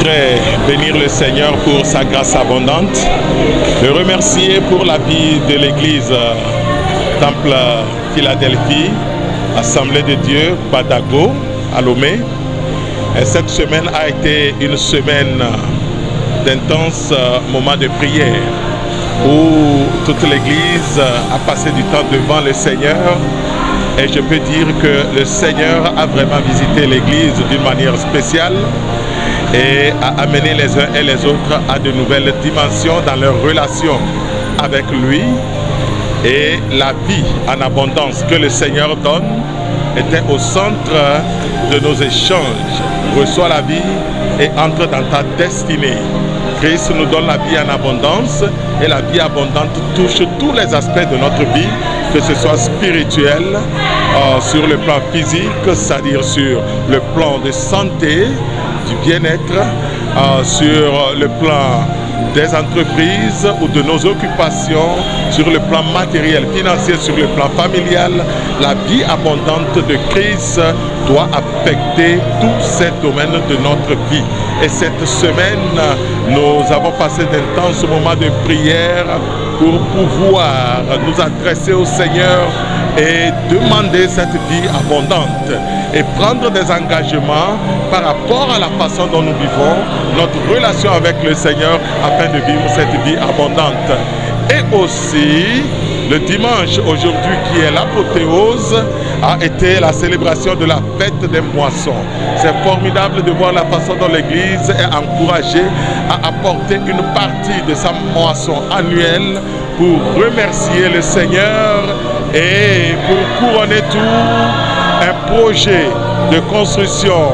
voudrais bénir le Seigneur pour sa grâce abondante, le remercier pour la vie de l'église Temple Philadelphie, Assemblée de Dieu, Badago, à Lomé. Et cette semaine a été une semaine d'intenses moments de prière où toute l'église a passé du temps devant le Seigneur. Et je peux dire que le Seigneur a vraiment visité l'église d'une manière spéciale et a amené les uns et les autres à de nouvelles dimensions dans leur relation avec lui. Et la vie en abondance que le Seigneur donne était au centre de nos échanges. Reçois la vie et entre dans ta destinée. Christ nous donne la vie en abondance et la vie abondante touche tous les aspects de notre vie, que ce soit spirituel, sur le plan physique, c'est-à-dire sur le plan de santé, du bien-être, sur le plan des entreprises ou de nos occupations, sur le plan matériel, financier, sur le plan familial. La vie abondante de Christ doit affecter tous ces domaines de notre vie. Et cette semaine, nous avons passé d'intenses moments de prière pour pouvoir nous adresser au Seigneur et demander cette vie abondante et prendre des engagements par rapport à la façon dont nous vivons, notre relation avec le Seigneur afin de vivre cette vie abondante. Et aussi, le dimanche aujourd'hui qui est l'apothéose a été la célébration de la fête des moissons. C'est formidable de voir la façon dont l'Église est encouragée à apporter une partie de sa moisson annuelle pour remercier le Seigneur et pour couronner tout. Un projet de construction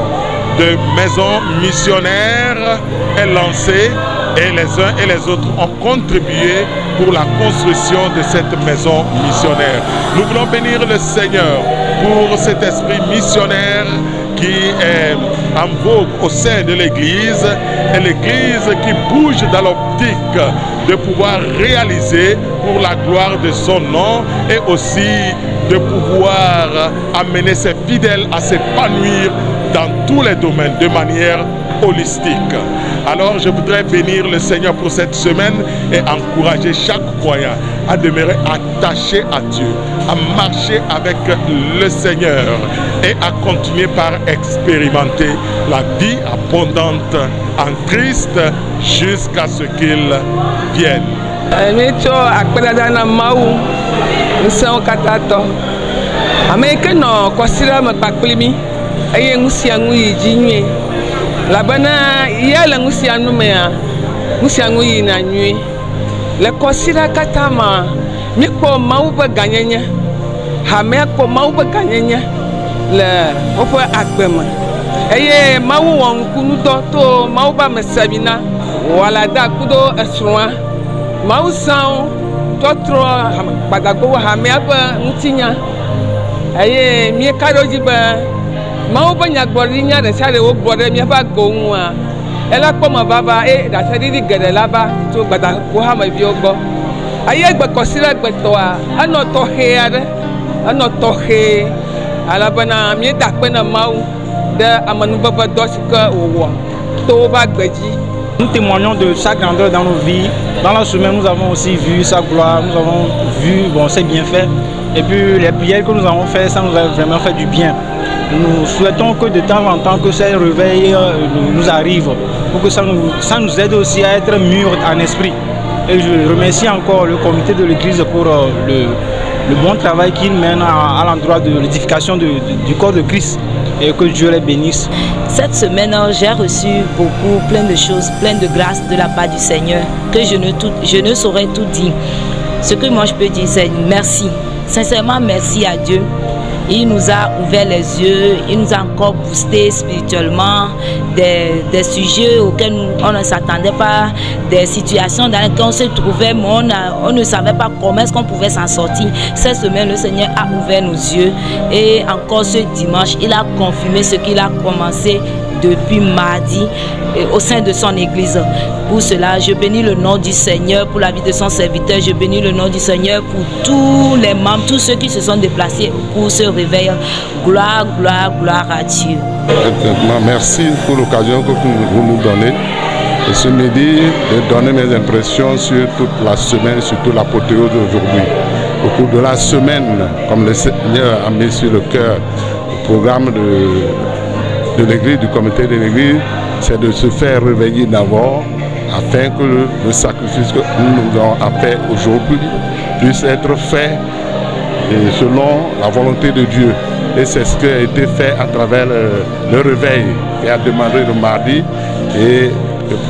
de maisons missionnaires est lancé et les uns et les autres ont contribué pour la construction de cette maison missionnaire. Nous voulons bénir le Seigneur pour cet esprit missionnaire qui est en vogue au sein de l'Église, et l'Église qui bouge dans l'optique de pouvoir réaliser pour la gloire de son nom et aussi de pouvoir amener ses fidèles à s'épanouir dans tous les domaines de manière holistique. Alors je voudrais bénir le Seigneur pour cette semaine et encourager chaque croyant à demeurer attaché à Dieu, à marcher avec le Seigneur et à continuer par expérimenter la vie abondante en Christ jusqu'à ce qu'il vienne. Labana yala ngusianu mea ngusianu yina nyui le kosira katama mikpo mauba ganyenya ha mekpo mauba ganyenya le opo agbema eye mawu won kunu to mauba mesabina wala da kudo esruwa mawu san totro badago ha meaba ntinya eye mi kadoji ba Mau banyak borinya dan saya lewat borin apa gongwa. Elak pemababa dah saya di gerelaba tu badan kuha mai biogo. Ayah berkosirat bertoa, ano tohe, alabana mi dak pena mau dah amanu baba dosika owa. Toba gaji. Nous témoignons de sa grandeur dans nos vies. Dans la semaine, nous avons aussi vu sa gloire, nous avons vu ses bienfaits. Et puis les prières que nous avons faites, ça nous a vraiment fait du bien. Nous souhaitons que de temps en temps que ces réveils nous arrivent pour que ça nous aide aussi à être mûrs en esprit. Et je remercie encore le comité de l'église pour le bon travail qu'il mène à l'endroit de l'édification du corps de Christ, et que Dieu les bénisse. Cette semaine, j'ai reçu plein de choses, plein de grâces de la part du Seigneur que je ne saurais tout dire. Ce que moi je peux dire, c'est merci. Sincèrement, merci à Dieu. Il nous a ouvert les yeux, il nous a encore boosté spirituellement, des sujets auxquels on ne s'attendait pas, des situations dans lesquelles on se trouvait, mais on ne savait pas comment est-ce qu'on pouvait s'en sortir. Cette semaine, le Seigneur a ouvert nos yeux et encore ce dimanche, il a confirmé ce qu'il a commencé depuis mardi au sein de son église. Pour cela, je bénis le nom du Seigneur pour la vie de son serviteur. Je bénis le nom du Seigneur pour tous les membres, tous ceux qui se sont déplacés pour ce réveil. Gloire, gloire, gloire à Dieu. Merci pour l'occasion que vous nous donnez. Et ce midi, de donner mes impressions sur toute la semaine, surtout l'apothéose d'aujourd'hui. Au cours de la semaine, comme le Seigneur a mis sur le cœur le programme de l'Église, du comité de l'Église, c'est de se faire réveiller d'abord, afin que le sacrifice que nous avons à faire aujourd'hui puisse être fait selon la volonté de Dieu. Et c'est ce qui a été fait à travers le réveil qui a demandé le mardi et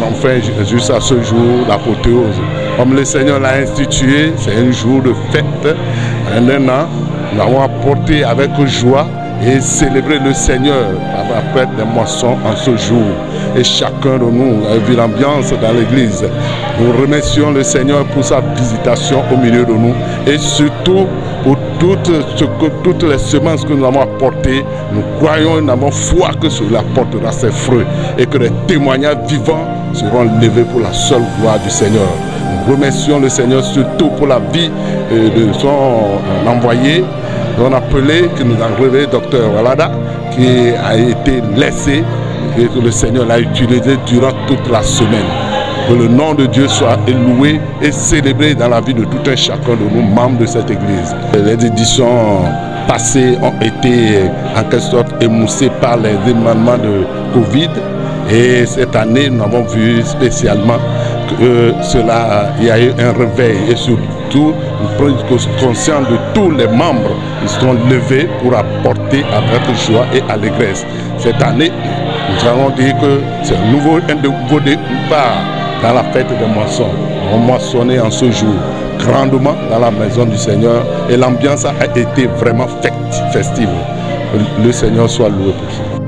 enfin jusqu'à ce jour l'apothéose. Comme le Seigneur l'a institué, c'est un jour de fête. En un an, nous avons apporté avec joie et célébrer le Seigneur à la fête des moissons en ce jour. Et chacun de nous a vu l'ambiance dans l'église. Nous remercions le Seigneur pour sa visitation au milieu de nous et surtout pour toutes les semences que nous avons apportées. Nous croyons et nous avons foi que cela portera ses fruits et que les témoignages vivants seront levés pour la seule gloire du Seigneur. Nous remercions le Seigneur surtout pour la vie de son envoyé, son appelé, qui nous a révélé, Dr Walada, qui a été laissé et que le Seigneur l'a utilisé durant toute la semaine. Que le nom de Dieu soit loué et célébré dans la vie de tout un chacun de nous, membres de cette église. Les éditions passées ont été en quelque sorte émoussées par les événements de Covid. Et cette année, nous avons vu spécialement que il y a eu un réveil et surtout une prise conscience de tous les membres. Ils seront levés pour apporter avec joie et allégresse. Cette année, nous allons dire que c'est un nouveau départ dans la fête des moissons. On moissonnait en ce jour grandement dans la maison du Seigneur et l'ambiance a été vraiment festive. Le Seigneur soit loué pour ça.